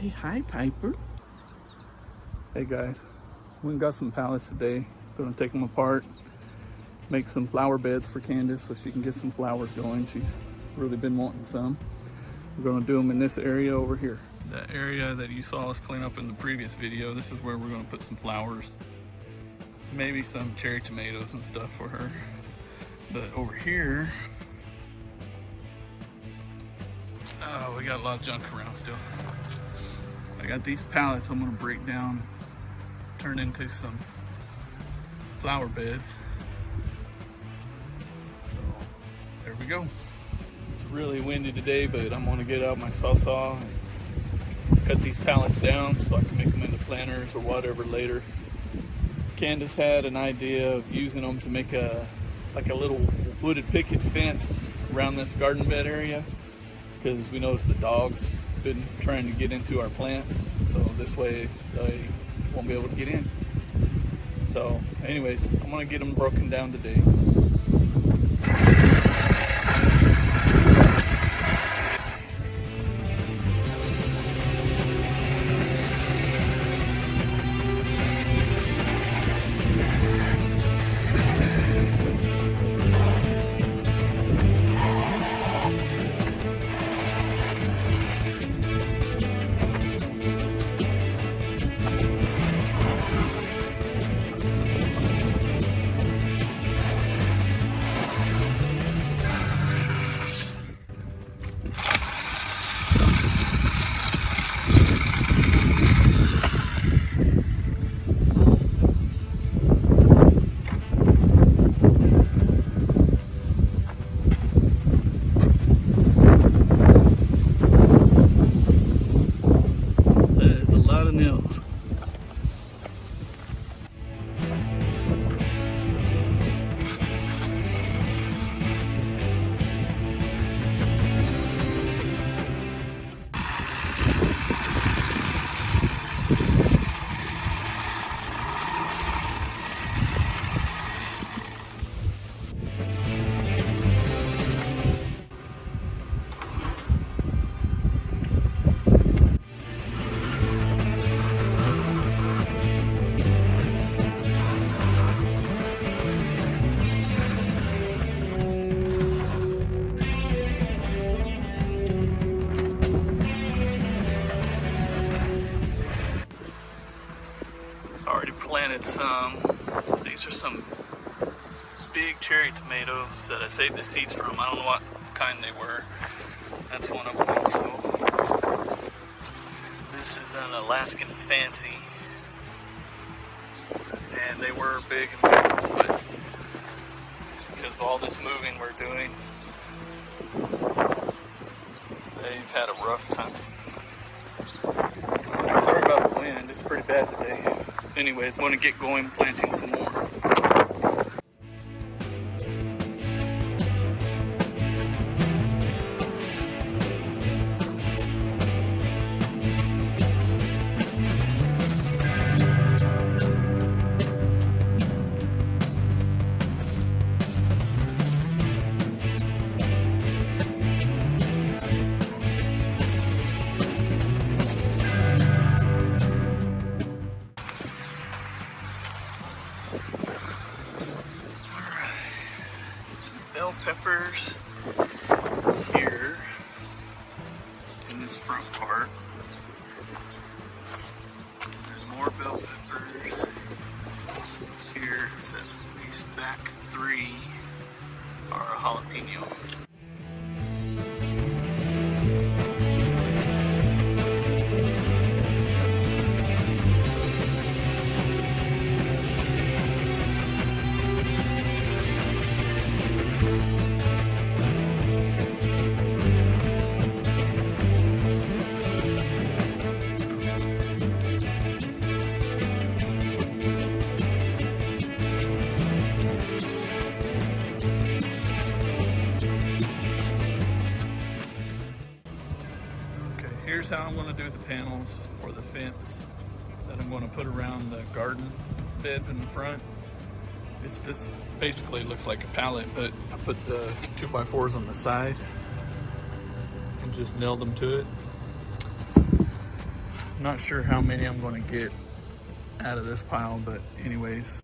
Say hi, Piper. Hey guys, we got some pallets today. Gonna take them apart, make some flower beds for Candace so she can get some flowers going. She's really been wanting some. We're gonna do them in this area over here. That area that you saw us clean up in the previous video, this is where we're gonna put some flowers. Maybe some cherry tomatoes and stuff for her. But over here, oh, we got a lot of junk around still. I got these pallets I'm gonna break down, turn into some flower beds. So there we go. It's really windy today, but I'm gonna get out my saw and cut these pallets down so I can make them into planters or whatever later. Candace had an idea of using them to make a little wooded picket fence around this garden bed area, because we noticed the dogs been trying to get into our plants, so this way they won't be able to get in. So anyways, I'm gonna get them broken down today. Planted some. These are some big cherry tomatoes that I saved the seeds from. I don't know what kind they were. That's one of them also. This is an Alaskan Fancy. And they were big and beautiful, but because of all this moving we're doing, they've had a rough time. Sorry about the wind, it's pretty bad today. Anyways, I'm gonna get going planting some more. Bell peppers here in this front part. There's more bell peppers here. So these back three are a jalapeno. Here's how I'm going to do the panels for the fence that I'm going to put around the garden beds in the front. It's just basically looks like a pallet, but I put the 2x4s on the side and just nailed them to it. Not sure how many I'm going to get out of this pile, but anyways.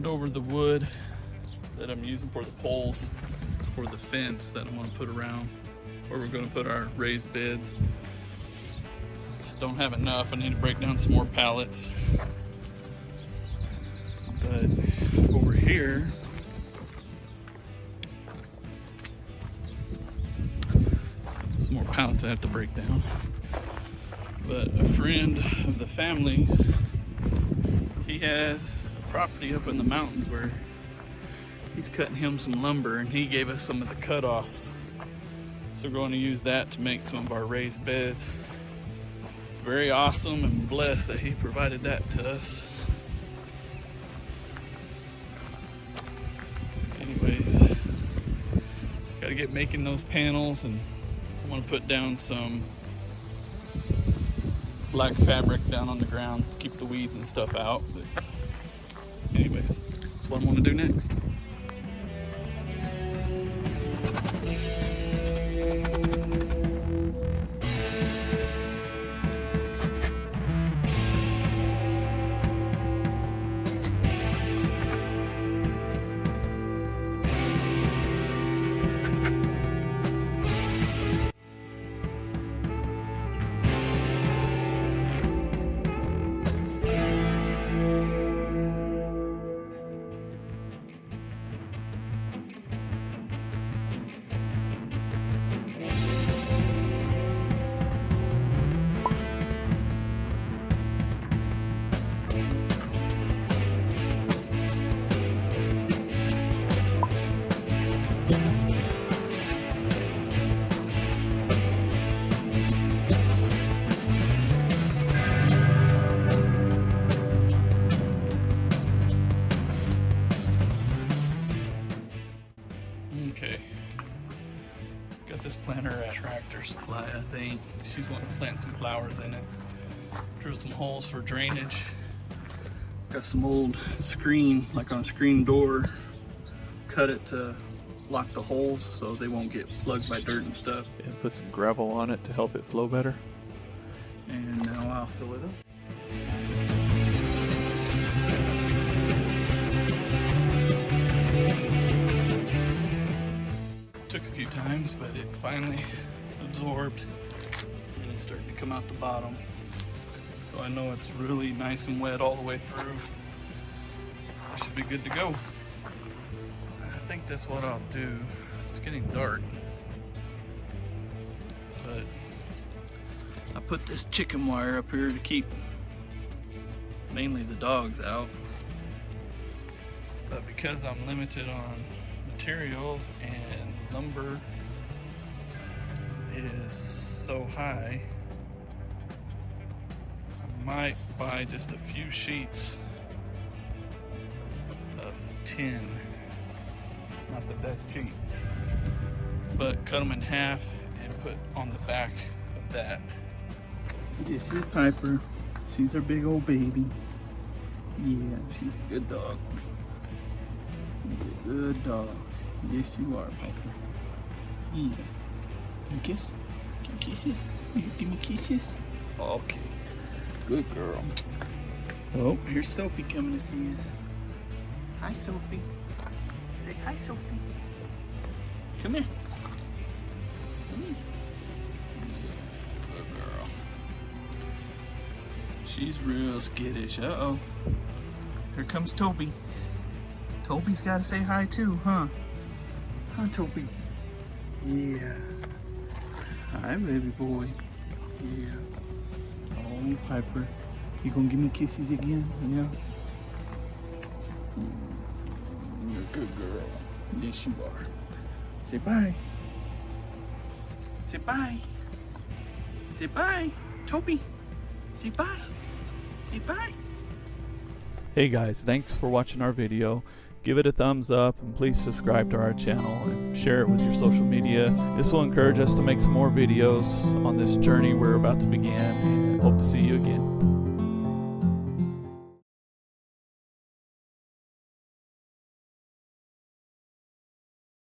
Over the wood that I'm using for the poles for the fence that I'm going to put around where we're going to put our raised beds. Don't have enough. I need to break down some more pallets. But over here, some more pallets I have to break down. But a friend of the family's, he has property up in the mountains where he's cutting him some lumber, and he gave us some of the cut-offs. So we're going to use that to make some of our raised beds. Very awesome and blessed that he provided that to us. Anyways, gotta get making those panels, and I want to put down some black fabric down on the ground to keep the weeds and stuff out. But anyways, that's what I'm going to do next. Got this planter at Tractor Supply, I think. She's wanting to plant some flowers in it. Drill some holes for drainage. Got some old screen, like on a screen door. Cut it to block the holes so they won't get plugged by dirt and stuff. And put some gravel on it to help it flow better. And now I'll fill it up. Took a few times, but it finally absorbed and it's starting to come out the bottom. So I know it's really nice and wet all the way through. I should be good to go. I think that's what I'll do. It's getting dark, but I put this chicken wire up here to keep mainly the dogs out. But because I'm limited on materials and lumber is so high, I might buy just a few sheets of tin. Not that that's cheap, but cut them in half and put on the back of that. This is Piper. She's our big old baby. Yeah, she's a good dog. She's a good dog. Yes, you are, Piper. Yeah. Can you kiss? Can you kisses? Will you give me kisses? Okay. Good girl. Oh, here's Sophie coming to see us. Hi, Sophie. Say hi, Sophie. Come here. Come here. Yeah, good girl. She's real skittish. Uh-oh. Here comes Toby. Toby's got to say hi too, huh? Huh, Toby? Yeah. Hi, baby boy. Yeah. Oh, Piper. You gonna give me kisses again? Yeah? You're a good girl. Yes, you are. Say bye. Say bye. Say bye. Toby. Say bye. Say bye. Hey guys, thanks for watching our video. Give it a thumbs up and please subscribe to our channel and share it with your social media. This will encourage us to make some more videos on this journey we're about to begin, and hope to see you again.